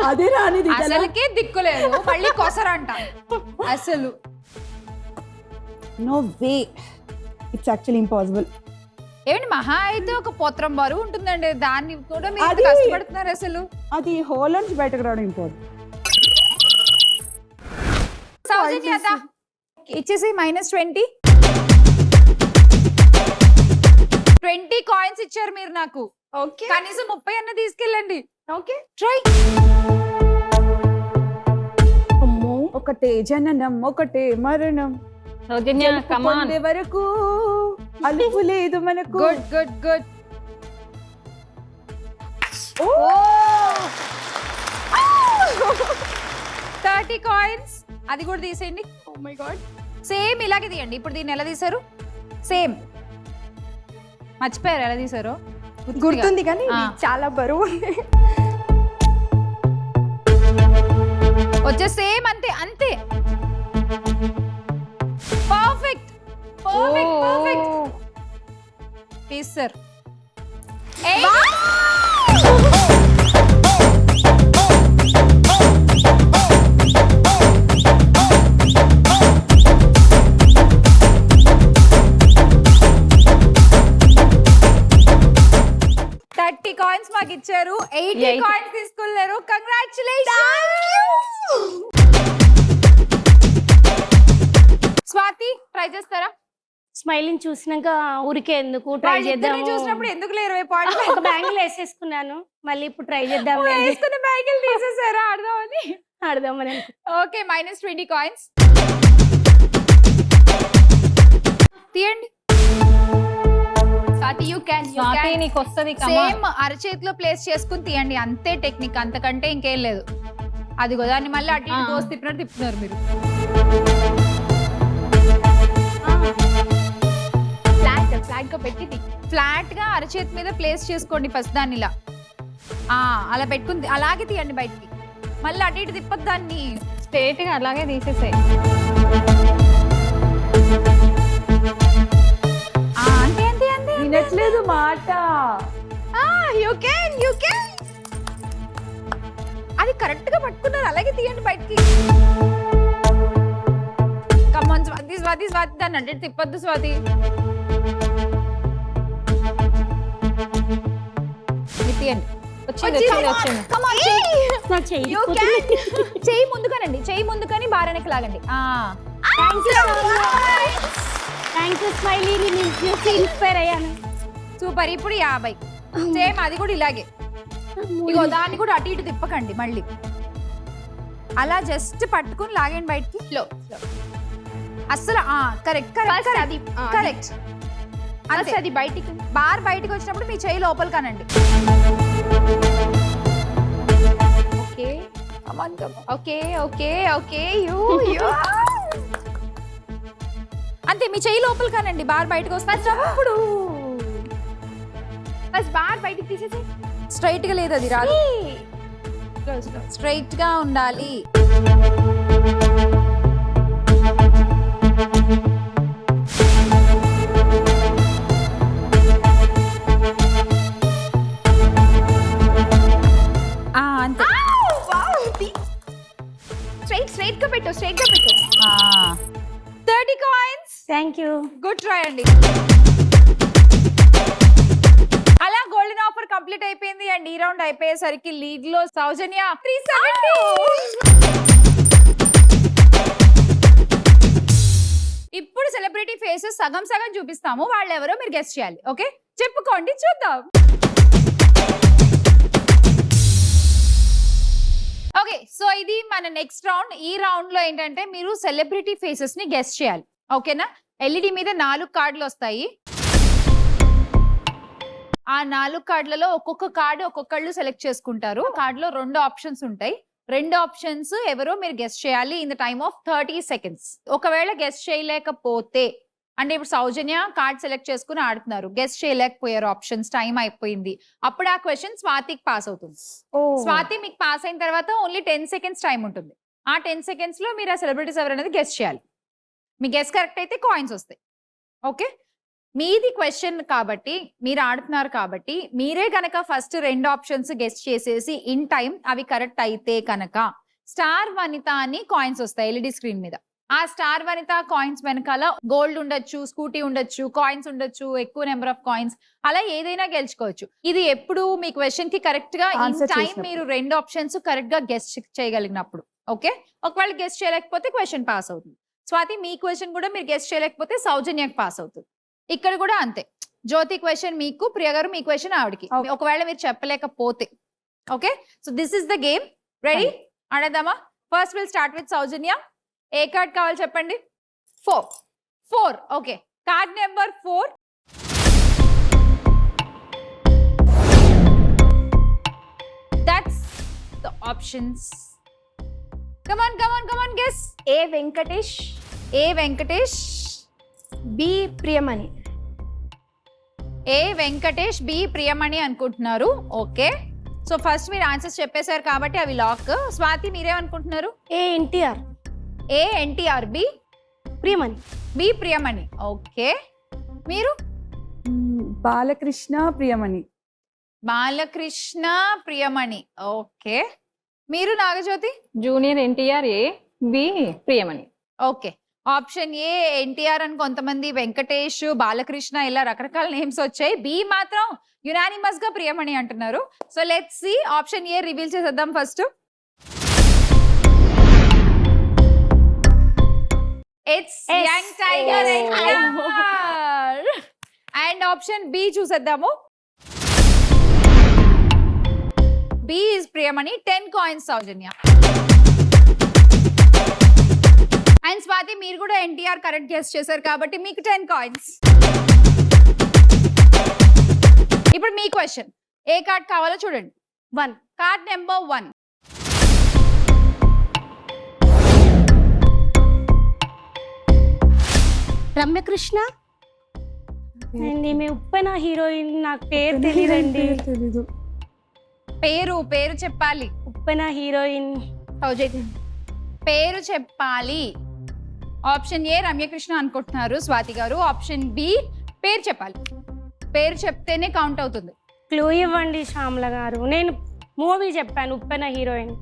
E: అదే రానిది కదా.
A: అసలుకే దిక్కులేదు, మళ్ళీ కొసరంట అసలు.
E: No way, it's actually impossible.
A: ఏమండి, మహా అయితే ఒక పొత్రం బరువు ఉంటుందండి, దాన్ని కూడా మీరు
E: అది-
A: కష్టపడుతున్నారు అసలు.
E: అది హోల్ నుంచి బయటకు రావడం ఇంపార్టెంట్.
A: సౌజన్య అదా, ఇచ్చేసి -20. 20 కాయిన్స్ ఇచ్చారు మీరు నాకు.
B: ఓకే
A: కనీసం 30 అన్న తీసుకెళ్ళండి.
B: ఓకే.
A: ట్రై.
E: అమ్మో, ఒకటే జననం ఒకటే మరణం,
C: సౌజన్య కమాన్.
E: పొందే వరకు అలుపు లేదు మనకు.
A: Good good good. 30 కాయిన్స్, అది కూడా తీసేయండి.
B: Oh my God.
A: సేమ్ ఇలాగే తీయండి. ఇప్పుడు దీన్ని ఎలా తీసారు? సేమ్. మర్చిపోయారు ఎలా తీసారో?
B: గుర్తుంది కానీ ఇది
A: ఆ.
B: చాలా బరువు ఉంది.
A: వచ్చే సేమ్ అంతే అంతే. పర్ఫెక్ట్ ప్లీజ్ సార్ కాయిన్స్ మాకు ఇచ్చారు 80 కాయిన్స్ తీసుకున్నారు కంగ్రాచులేషన్ స్వాతి ట్రై చేస్తారా
D: స్మైలింగ్ చూసినాక ఊరికే ఎందుకు ట్రై చేద్దాం
A: చూసినప్పుడు ఎందుకు 20 పాయింట్లు
D: ఒక బ్యాంగిల్ వేసేసుకున్నాను మళ్ళీ ఇప్పుడు ట్రై చేద్దాం
A: వేసుకున్న బ్యాంగిల్ తీసేసారా
D: ఆడదామని
A: ఓకే -20 కాయిన్స్ తీయండి స్వాతి యు క్యాన్
C: నీకు వస్తది
A: సేమ్ అరచేతిలో ప్లేస్ చేసుకుని తీయండి అంతే టెక్నిక్ అంతకంటే ఇంకేం లేదు అదిగో దాన్ని మళ్ళీ అటు ఇటు దోస్ తిప్పినట్టు తిప్పుతున్నారు మీరు ఫ్లాట్ గా పెట్టి ఫ్లాట్ గా అరచేతి మీద ప్లేస్ చేసుకోండి ఫస్ట్ దాన్ని ఇలా అలా పెట్టుకుని అలాగే తీయండి బయటికి మళ్ళీ అటు ఇటు తిప్పదు దాన్ని
C: స్ట్రేట్ గా అలాగే తీసేసాయి
E: వినట్లేదు మాట
A: యు కెన్ అది కరెక్ట్ గా పట్టుకున్నారు అలాగే తీయండి బయటికి కమాన్ స్వాతి దాన్ని అంటే తిప్పొద్దు స్వాతి తీయండి చెయ్యి ముందుకానండి చెయ్యి ముందుకని బారానికి లాగండి
D: థ్యాంక్ యూ స్మైలీ ఇన్స్పైర్ అయ్యాను
A: సూపర్ ఇప్పుడు 50 సేమ్ అది కూడా ఇలాగే ఇగో దాన్ని కూడా అటు ఇటు తిప్పకండి మళ్ళీ అలా జస్ట్ పట్టుకుని లాగండి బయటికి స్లో అస్సలు కరెక్ట్ అది బయటికి బార్ బయటికి వచ్చినప్పుడు మీ చెయ్యి లోపల కానండి ఓకే అంతే మీ చెయ్యి లోపల కానండి బార్ బయటకు వస్తున్నప్పుడు బార్ బయటికి తీసేసి స్ట్రైట్ గా లేదు అది రాదు స్ట్రైట్ గా ఉండాలి అంతే స్ట్రైట్ గా పెట్టు 30 coins
D: thank you
A: good try అండి అలా గోల్డెన్ ఆఫర్ కంప్లీట్ అయిపోయింది అండ్ ఈ రౌండ్ అయిపోయేసరికి లీడ్ లో సౌజన్య 370 ఇప్పుడు సెలబ్రిటీ ఫేసెస్ సగం చూపిస్తాము వాళ్ళు ఎవరో మీరు గెస్ చేయాలి ఓకే చెప్పుకోండి చూద్దాం ఓకే సో ఇది మన నెక్స్ట్ రౌండ్ ఈ రౌండ్ లో ఏంటంటే మీరు సెలబ్రిటీ ఫేసెస్ ని గెస్ చేయాలి ఓకేనా ఎల్ఈడి మీద 4 కార్డులు వస్తాయి ఆ 4 కార్డులలో ఒక్కొక్క కార్డు ఒక్కొక్కళ్ళు సెలెక్ట్ చేసుకుంటారు కార్డులో 2 ఆప్షన్స్ ఉంటాయి 2 ఆప్షన్స్ ఎవరో మీరు గెస్ చేయాలి in the time of 30 seconds ఒకవేళ గెస్ చేయలేకపోతే అంటే ఇప్పుడు సౌజన్య కార్డ్ సెలెక్ట్ చేసుకుని ఆడుతున్నారు గెస్ చేయలేకపోయారు ఆప్షన్స్ టైం అయిపోయింది అప్పుడు ఆ క్వశ్చన్ స్వాతికి పాస్ అవుతుంది స్వాతి మీకు పాస్ అయిన తర్వాత ఓన్లీ 10 సెకండ్స్ టైం ఉంటుంది ఆ 10 సెకండ్స్ లో మీరు ఆ సెలబ్రిటీస్ ఎవరనేది గెస్ చేయాలి మీ గెస్ కరెక్ట్ అయితే కాయిన్స్ వస్తాయి ఓకే మీది క్వశ్చన్ కాబట్టి మీరు ఆడుతున్నారు కాబట్టి మీరే కనుక ఫస్ట్ 2 ఆప్షన్స్ గెస్ చేసేసి ఇన్ టైం అవి కరెక్ట్ అయితే కనుక స్టార్ వనిత అని కాయిన్స్ వస్తాయి ఎల్ఈడి స్క్రీన్ మీద ఆ స్టార్ వనిత కాయిన్స్ వెనకాల గోల్డ్ ఉండొచ్చు స్కూటీ ఉండొచ్చు కాయిన్స్ ఉండొచ్చు ఎక్కువ నెంబర్ ఆఫ్ కాయిన్స్ అలా ఏదైనా గెలుచుకోవచ్చు ఇది ఎప్పుడు మీ క్వశ్చన్ కి కరెక్ట్ గా ఇన్ టైం మీరు 2 ఆప్షన్స్ కరెక్ట్ గా గెస్ చేయగలిగినప్పుడు ఓకే ఒకవేళ గెస్ చేయలేకపోతే క్వశ్చన్ పాస్ అవుతుంది స్వాతి మీ క్వశ్చన్ కూడా మీరు గెస్ చేయలేకపోతే సౌజన్యకి పాస్ అవుతుంది ఇక్కడ కూడా అంతే జ్యోతి క్వశ్చన్ మీకు ప్రియ గారు మీ క్వశ్చన్ ఆవిడకి ఒకవేళ మీరు చెప్పలేకపోతే okay so this is the game ready ఆడదామా first will start with Soujanya ఏ కార్డ్ కావాలి చెప్పండి 4 okay card number 4 that's the options come on guess
B: A Venkatesh B
A: Priyamani అనుకుంటున్నారు ఓకే సో ఫస్ట్ మీరు ఆన్సర్స్ చెప్పేశారు కాబట్టి అవి లాక్ స్వాతి మీరేమనుకుంటున్నారు
D: A NTR
A: B
D: Priyamani.
A: B Priyamani. Okay, మీరు?
E: బాలకృష్ణ ప్రియమణి.
A: బాలకృష్ణ ప్రియమణి. ఓకే, మీరు Nagajyothi?
C: Junior NTR A, B Priyamani.
A: Okay, option A NTR అని కొంతమంది, వెంకటేష్, బాలకృష్ణ ఇలా రకరకాల నేమ్స్ వచ్చాయి. బి మాత్రం యునానిమస్ గా ప్రియమణి అంటున్నారు. So let's see, option A reveal చేసేద్దాం first. It's young tiger NTR. And option B చూసేద్దాము. B is Priyamani. 10 coins Soujanya. And Swathi, మీరు కూడా ఎన్టీఆర్ కరెక్ట్ గెస్ చేశారు కాబట్టి మీకు 10 కాయిన్స్. ఇప్పుడు మీ క్వశ్చన్, ఏ కార్డ్ కావాలో చూడండి.
D: 1.
A: Card number 1.
D: రమ్యకృష్ణ అండ్ ఈమె ఉప్పెన హీరోయిన్, నాకు పేరు తెలియదండి.
E: తెలీదు.
A: పేరు చెప్పాలి.
D: ఉప్పెన హీరోయిన్
A: సౌజన్య పేరు చెప్పాలి. ఆప్షన్ ఏ రమ్యకృష్ణ అనుకుంటున్నారు స్వాతి గారు. ఆప్షన్ బి పేరు చెప్పాలి. పేరు చెప్తేనే కౌంట్ అవుతుంది.
D: క్లూ ఇవ్వండి శ్యామల గారు. నేను మూవీ చెప్పాను, Uppena heroine.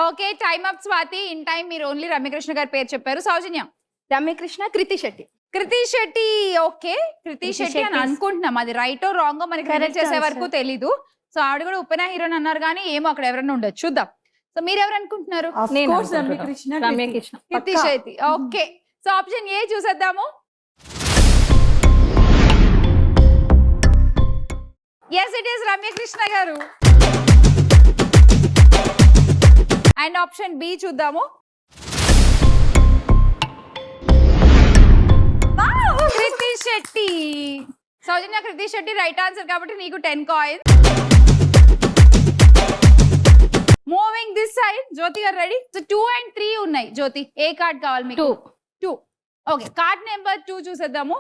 A: Okay, time up Swathi. In time మీరు ఓన్లీ రమ్యకృష్ణ గారి పేరు చెప్పారు. సౌజన్య?
B: రమ్యకృష్ణ, కృతి శెట్టి.
A: కృతి శెట్టి. ఓకే, కృతి శెట్టి అని అనుకుంటున్నాం. అది రైటో రాంగో మనకి రివీల్ చేసే వరకు తెలీదు. సో ఆవిడ కూడా ఉప్పెన హీరోయిన్ అన్నారు, కానీ ఏమో అక్కడ ఎవరైనా ఉండొచ్చు, చూద్దాం. సో మీరు ఎవరు అనుకుంటున్నారు?
E: Of
C: నేను
E: course,
C: అనుకుంటున్నా.
E: రమ్యకృష్ణ.
C: రమ్యకృష్ణ.
A: కృతి
E: పక్కా.
A: Shetty. Okay, so option A చూసేద్దాము. ఎస్, ఇట్ ఈస్ రమ్యకృష్ణ గారు. అండ్ ఆప్షన్ బి చూద్దాము. కృతి శెట్టి. సౌజన్య, కృతి శెట్టి రైట్ ఆన్సర్ కాబట్టి నీకు 10 కాయిన్స్. మూవింగ్ దిస్ సైడ్, జ్యోతి గారు రెడీ? సో 2 and 3 ఉన్నాయి. జ్యోతి, ఏ కార్డ్ కావాలి మీకు? 2. ఓకే, కార్డ్ నెంబర్ 2 చూసేద్దాము.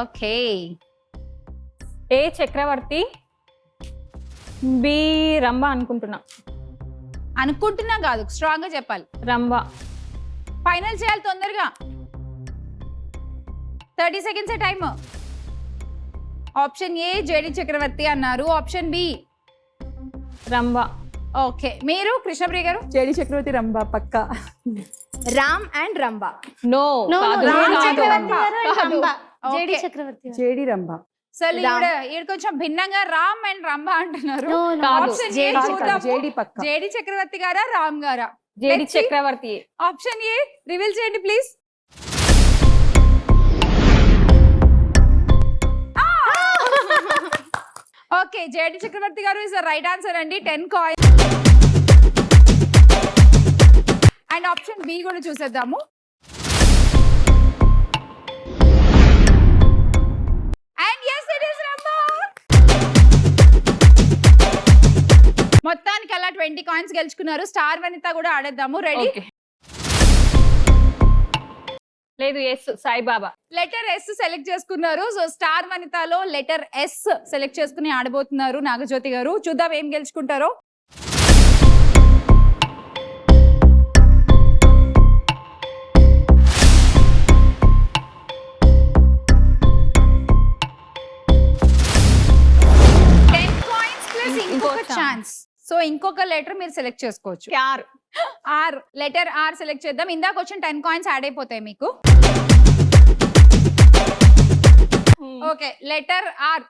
A: ఓకే,
C: ఏ చక్రవర్తి, బి రంభ అనుకుంటున్నా.
A: కాదు, స్ట్రాంగ్ గా చెప్పాలి.
C: రంభ.
A: ఫైనల్ చేయాలి తొందరగా. 30 seconds time. Option A JD Chakravarthy అన్నారు. Option B
C: Rambha.
A: ఓకే, మీరు కృష్ణప్రియ గారు?
E: జేడి చక్రవర్తి రంభ పక్కా.
B: రామ్ అండ్ రంభ.
C: నో,
D: రామ్ చక్రవర్తి గారు and
A: కాదు.
D: రంభ.
A: Okay.
D: జేడి చక్రవర్తి గారు.
E: జేడి రంభ.
A: అసలు ఈవిడ కొంచెం భిన్నంగా రామ్ అండ్ రంభ అంటున్నారు.
D: No, no.
C: కాదు.
A: ఆప్షన్ ఏ
E: జేడి
A: చూద్దాము.
E: జేడి పక్కా.
A: జేడి చక్రవర్తి గారా, రామ్ గారా?
C: JD
A: Let's see.
C: Chakravarthy.
A: Option A reveal చేయండి ప్లీజ్. ఓకే, జేడి చక్రవర్తి గారు ఇస్ ద రైట్ ఆన్సర్ అండి. 10 కాయిన్స్. అండ్ ఆప్షన్ బి కూడా చూసేద్దాము. And yes, it is Ramba. మొత్తానికి అలా 20 కాయిన్స్ గెలుచుకున్నారు. స్టార్ వనిత కూడా ఆడేద్దాము. రెడీ?
C: ఓకే. లేదు, S Saibaba.
A: Letter S select చేసుకున్నారు. సో స్టార్ వనితలో లెటర్ ఎస్ సెలెక్ట్ చేసుకుని ఆడబోతున్నారు నాగజ్యోతి గారు. చూద్దాం ఏం గెలుచుకుంటారో. ఇంకొక ఛాన్స్. సో ఇంకొక లెటర్ మీరు సెలెక్ట్ చేసుకోవచ్చు. ఆర్ లెటర్ ఆర్ సెలెక్ట్ చేద్దాం. ఇందాక వచ్చిన 10 కాయిన్స్ యాడ్ అయిపోతాయి మీకు. Okay, letter R.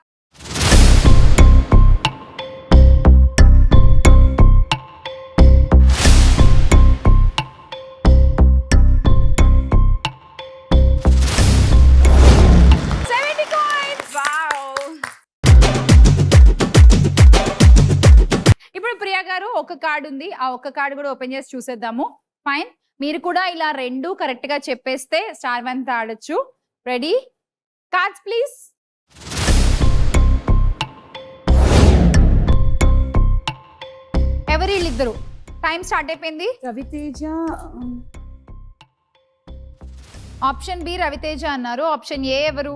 A: ఇప్పుడు ప్రియా గారు ఒక కార్డు ఉంది, ఆ ఒక్క కార్డు కూడా ఓపెన్ చేసి చూసేద్దాము. ఫైన్, మీరు కూడా ఇలా 2 కరెక్ట్ గా చెప్పేస్తే స్టార్ వన్ ఆడొచ్చు. రెడీ? Cards please. ఎవరు వీళ్ళిద్దరు? టైం స్టార్ట్ అయిపోయింది.
E: రవితేజ.
A: ఆప్షన్ బి రవితేజ అన్నారు. ఆప్షన్ ఏ ఎవరు?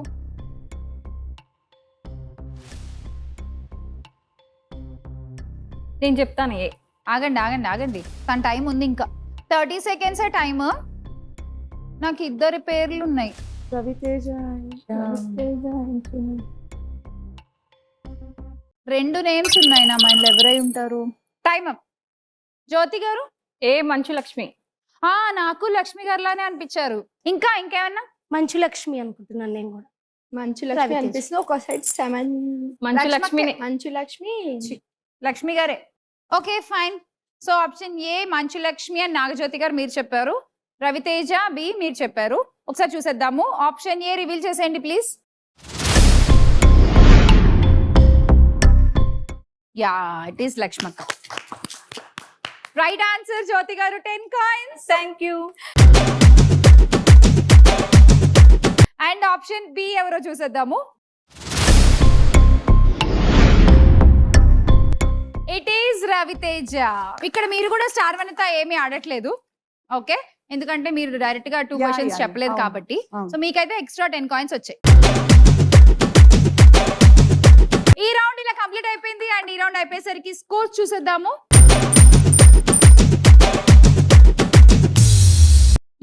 C: నేను చెప్తాను ఏ.
A: ఆగండి తన టైం ఉంది ఇంకా 30 సెకండ్స్ టైమ్. నాకు ఇద్దరి పేర్లు ఉన్నాయి.
E: రవితేజ
A: 2 నేమ్స్ ఉన్నాయి నా మైండ్ లో. ఎవరై ఉంటారు? Time up. జ్యోతి గారు?
C: ఏ మంచు లక్ష్మి.
A: నాకు లక్ష్మి గారిలానే అనిపించారు. ఇంకేమన్నా?
D: మంచు లక్ష్మి అనుకుంటున్నాను నేను కూడా.
B: మంచు లక్ష్మి
D: రవితేజ.
B: అనిపిస్తుంది. ఒక సైడ్ 7
C: మంచు లక్ష్మినే.
B: మంచు లక్ష్మి
A: లక్ష్మి గారే. Okay fine. సో ఆప్షన్ ఏ మంచు లక్ష్మి అని నాగజ్యోతి గారు మీరు చెప్పారు. రవితేజ బి మీరు చెప్పారు. ఒకసారి చూసేద్దాము. ఆప్షన్ ఏ రివీల్ చేసేయండి please. Ya, it is Lakshmakka. Right answer Jyothi గారు, 10 coins.
C: Thank you.
A: And option B ఎవరో చూసేద్దాము. It is Raviteja. ఇక్కడ మీరు కూడా స్టార్ వనిత ఏమీ ఆడట్లేదు, ఓకే? ఎందుకంటే మీరు డైరెక్ట్ గా 2 క్వశ్చన్స్ చెప్పలేదు కాబట్టి. సో మీకైతే ఎక్స్ట్రా 10 కాయిన్స్ వచ్చాయి. ఈ రౌండ్ ఇలా కంప్లీట్ అయిపోయింది. అండ్ ఈ రౌండ్ అయిపోయేసరికి స్కోర్ చూసేద్దాము.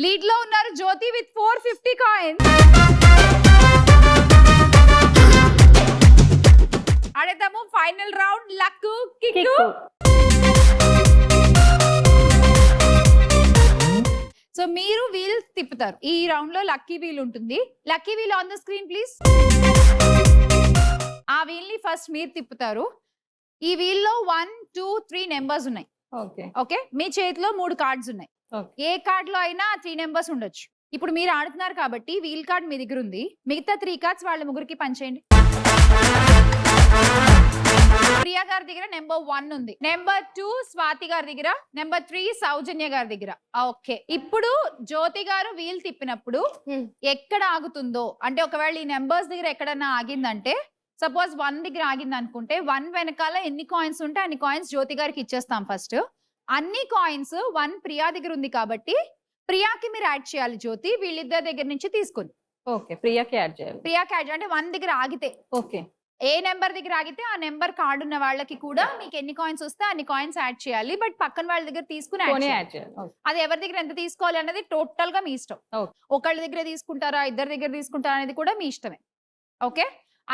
A: లీడ్ లో ఉన్నారు జ్యోతి విత్ 450 కాయిన్స్. ఆడేద్దాము final round. Luck kick. So మీరు వీల్ తిప్పుతారు. ఈ రౌండ్ లో లక్కీ వీల్ ఉంటుంది. Lucky wheel on the screen please. ఆ వీల్ ని ఫస్ట్ మీరు తిప్పుతారు. ఈ వీల్ లో 1, 2, 3 నెంబర్స్ ఉన్నాయి.
C: ఓకే.
A: ఓకే, మీ చేతిలో 3 కార్డ్స్ ఉన్నాయి. ఏ కార్డ్ లో అయినా 3 నెంబర్స్ ఉండొచ్చు. ఇప్పుడు మీరు ఆడుతున్నారు కాబట్టి వీల్ కార్డ్ మీ దగ్గర ఉంది. మిగతా 3 కార్డ్స్ వాళ్ళ ముగ్గురికి పంచేయండి. ప్రియా గారి దగ్గర నెంబర్ 1 ఉంది. నెంబర్ 2 స్వాతి గారి దగ్గర. నెంబర్ 3 సౌజన్య గారి దగ్గర. ఓకే, ఇప్పుడు జ్యోతి గారు వీల్ తిప్పినప్పుడు ఎక్కడ ఆగుతుందో, అంటే ఒకవేళ ఈ నెంబర్స్ దగ్గర ఎక్కడన్నా ఆగిందంటే, సపోజ్ 1 దగ్గర ఆగింది అనుకుంటే 1 వెనకాల ఎన్ని కాయిన్స్ ఉంటే అన్ని కాయిన్స్ జ్యోతి గారికి ఇచ్చేస్తాం ఫస్ట్. అన్ని కాయిన్స్ 1 ప్రియా దగ్గర ఉంది కాబట్టి ప్రియాకి మీరు యాడ్ చేయాలి జ్యోతి, వీళ్ళిద్దరి దగ్గర నుంచి తీసుకొని.
C: ఓకే, ప్రియాకి యాడ్ చేయాలి.
A: ప్రియాకి యాడ్ అంటే 1 దగ్గర ఆగితే,
C: ఓకే,
A: ఏ నెంబర్ దగ్గర ఆగితే ఆ నెంబర్ కార్డు ఉన్న వాళ్ళకి కూడా మీకు ఎన్ని కాయిన్స్ వస్తే అన్ని కాయిన్స్ యాడ్ చేయాలి. బట్ పక్కన వాళ్ళ దగ్గర తీసుకుని
C: యాడ్ చేయాలి.
A: అది ఎవరి దగ్గర ఎంత తీసుకోవాలి అనేది టోటల్ గా మీ ఇష్టం. ఒకళ్ళ దగ్గర తీసుకుంటారా, ఇద్దరి దగ్గర తీసుకుంటారా అనేది కూడా మీ ఇష్టమే. ఓకే,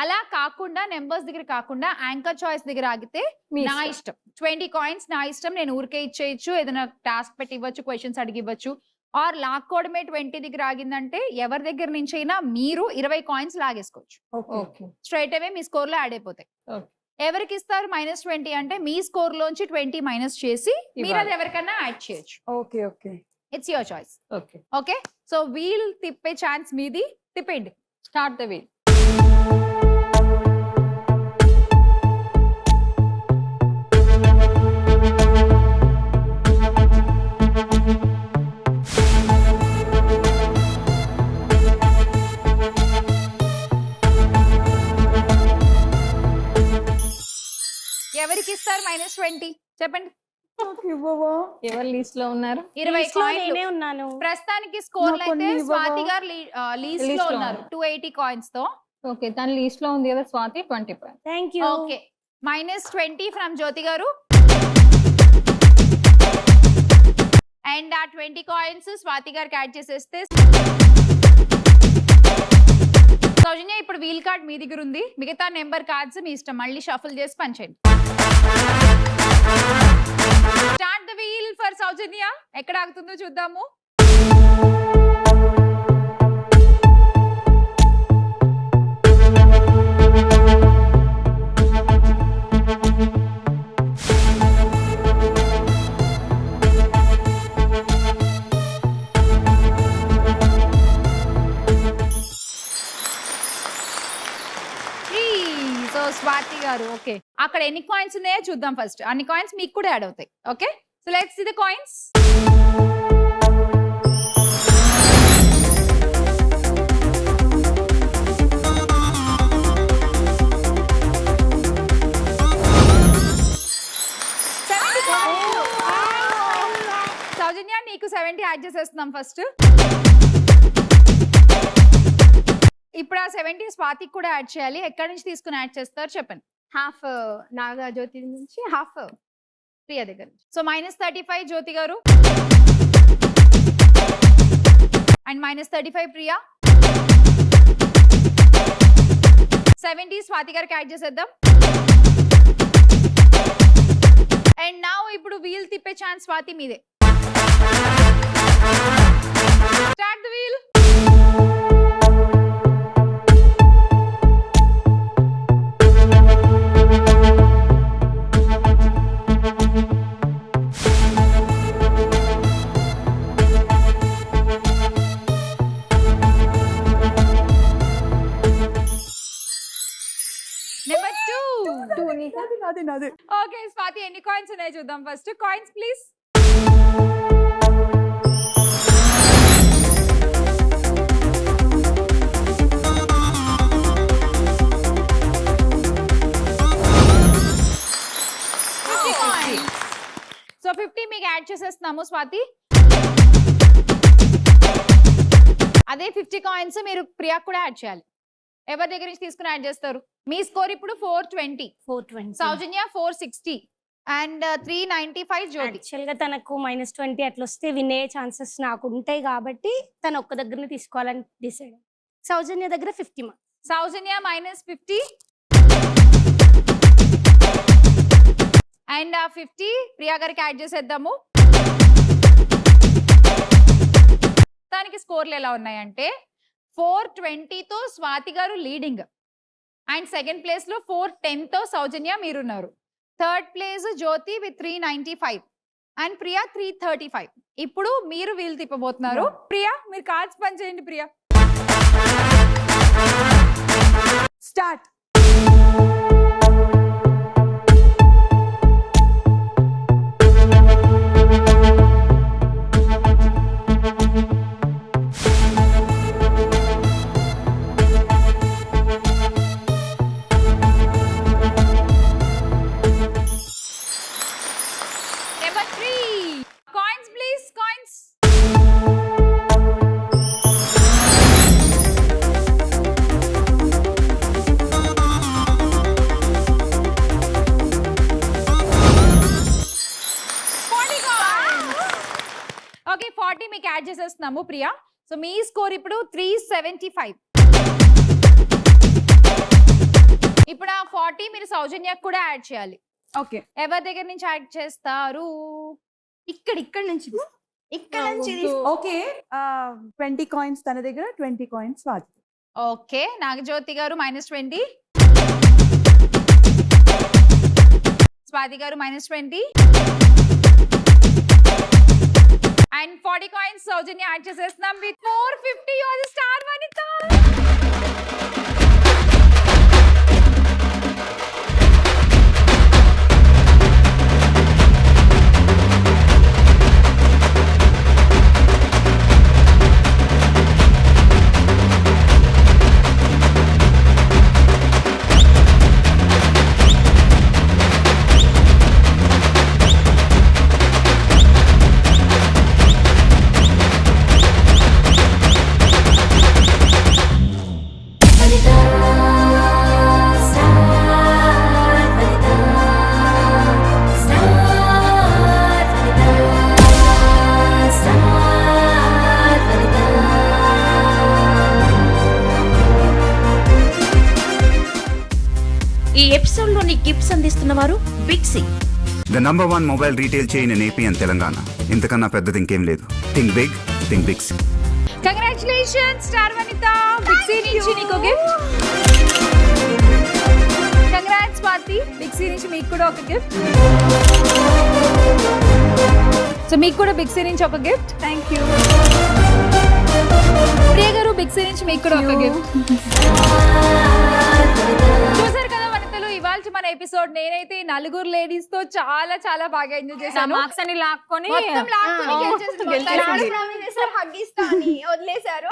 A: అలా కాకుండా నెంబర్స్ దగ్గర కాకుండా యాంకర్ చాయిస్ దగ్గర ఆగితే నా ఇష్టం. 20 కాయిన్స్ నా ఇష్టం. నేను ఊరికే ఇచ్చేయచ్చు, ఏదైనా టాస్క్ పెట్టి ఇవ్వచ్చు, క్వశ్చన్స్ అడిగి ఇవ్వచ్చు. ఆర్ లాక్కోవడమే 20 దగ్గర ఆగిందంటే ఎవరి దగ్గర నుంచి అయినా మీరు 20 కాయిన్స్ లాగేసుకోవచ్చు. స్ట్రైట్ అవే మీ స్కోర్ లో యాడ్ అయిపోతాయి. ఎవరికి ఇస్తారు -20 అంటే మీ స్కోర్ లోంచి 20 మైనస్ చేసి మీరు అది ఎవరికైనా యాడ్ చేయొచ్చు.
E: Okay okay,
A: it's your choice.
C: Okay
A: okay, so wheel తిప్పే ఛాన్స్ మీది. తిప్పండి.
C: Start the wheel.
A: ఎవరికి ఇస్తారు -20 చెప్పండి.
C: ఎవరు లీస్ట్ లో ఉన్నారు?
A: 20 కాయిన్లు.
D: నేనే ఉన్నాను
A: ప్రస్తుతానికి స్కోర్
E: నాకు
A: అయితే
E: కొన్ని
A: స్వాతి గారు లీస్ట్ లో
C: Least లో
A: ఉన్నారు 280 కాయిన్స్ తో.
C: ఓకే, తన లీస్ట్ లో ఉంది కదా Swathi 20 point.
D: Thank you.
A: Okay, -20 from Jyothi garu. And ఆ 20 కాయిన్స్ స్వాతి గారికి యాడ్ చేసేస్తే సౌజన్య ఇప్పుడు వీల్ కార్డ్ మీ దగ్గర ఉంది. మిగతా నెంబర్ కార్డ్స్ మీ ఇష్టం, మళ్ళీ షఫల్ చేసి పంచండి. స్టార్ట్ ద వీల్ ఫర్ సౌజన్య. ఎక్కడ ఆగుతుందో చూద్దాము. సో స్వాతి గారు ఓకే, అక్కడ ఎన్ని కాయిన్స్ ఉన్నాయో చూద్దాం ఫస్ట్. అన్ని కాయిన్స్ మీకు కూడా యాడ్ అవుతాయి. Okay, so let's see the coins. Soujanya నీకు 70 యాడ్ చేసేస్తున్నాం ఫస్ట్. ఇప్పుడు ఆ 70 స్వాతికి కూడా యాడ్ చేయాలి. ఎక్కడి నుంచి తీసుకుని యాడ్ చేస్తారు చెప్పండి.
B: హాఫ్ నాగజ్యోతి నుంచి, హాఫ్
A: ప్రియా దగ్గర. So -35 Jyothi garu and -35 Priya. 70 Swathi గారికి యాడ్ చేసేద్దాం. అండ్ నౌ ఇప్పుడు వీల్ తిప్పే ఛాన్స్ స్వాతి మీదే. Start the wheel. నెంబర్ 2.
E: నాది
A: ఓకే స్వాతి ఎన్ని కాయిన్స్ ఉన్నాయో చూద్దాం. First coins please. సో 50 మీకు యాడ్ చేసేస్తున్నాము స్వాతి. అదే 50 కాయిన్స్ మీరు ప్రియాకు కూడా యాడ్ చేయాలి. ఎవరి దగ్గర నుంచి తీసుకుని యాడ్ చేస్తారు? మీ స్కోర్ ఇప్పుడు 420, సౌజన్య 460 అండ్ 395 జ్యోతి.
D: యాక్చువల్ గా తనకు -20 అట్లా వస్తే వినే ఛాన్సెస్ నాకు ఉంటాయి కాబట్టి తను ఒక్క దగ్గరనే తీసుకోవాలని డిసైడ్. సౌజన్య దగ్గర 50 మార్క్స్.
A: సౌజన్య -50 అండ్ 50 ప్రియా గారికి యాడ్ చేసేద్దాము. దానికి స్కోర్లు ఎలా ఉన్నాయంటే 420తో స్వాతి గారు లీడింగ్ అండ్ సెకండ్ ప్లేస్ లో 410తో సౌజన్య మీరున్నారు. Third place Jyothi with 395 and Priya 335. ఇప్పుడు మీరు వీలు తిప్పబోతున్నారు. ప్రియా మీరు కార్డ్స్ పని చేయండి. Priya
E: start.
A: Number 3 coins please. Coins. Okay 40 మీకు యాడ్ చేసేస్తున్నాము ప్రియా. సో మీ స్కోర్ ఇప్పుడు 375. ఇప్పుడు ఆ 40 మీరు సౌజన్యకు కూడా యాడ్ చేయాలి.
E: ఓకే
A: ఎవరి దగ్గర నుంచి యాడ్ చేస్తారు?
B: ఇక్కడ నుంచి
E: ఓకే 20 కాయిన్స్ తన దగ్గర, 20 కాయిన్స్ స్వాతి.
A: ఓకే నాగజ్యోతి గారు -20, Swathi garu -20 and 40 coins Soujanya add చేసేస్తున్నాం with 450. You are the star Vanitha.
F: ఈ ఎపిసోడ్ లోని గిఫ్ట్స్ అందిస్తున్న వారు big C,
G: the number 1 mobile retail chain in AP and Telangana. ఇంతకన్నా పెద్దది ఇంకేం లేదు. Think big, think bigs.
A: Congratulations star Vanitha. Big C నుంచి నీకు gift. Congrats Swathi. Big C నుంచి మీకు కూడా ఒక గిఫ్ట్. సో మీకు కూడా బిగ్ సి నుంచి ఒక గిఫ్ట్.
B: Thank you.
A: ప్రియ గారు బిగ్ సి నుంచి మీకు కూడా ఒక గిఫ్ట్. చూసారు కదా వనితలు, ఇవాళ మన ఎపిసోడ్ నేనైతే 4 లేడీస్ తో చాలా చాలా బాగా ఎంజాయ్ చేశాను.
C: మార్క్స్ అని లాక్కొని
B: వదిలేశారు.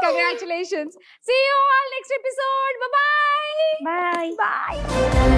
A: Congratulations. See you all next episode. Bye bye.
D: Bye.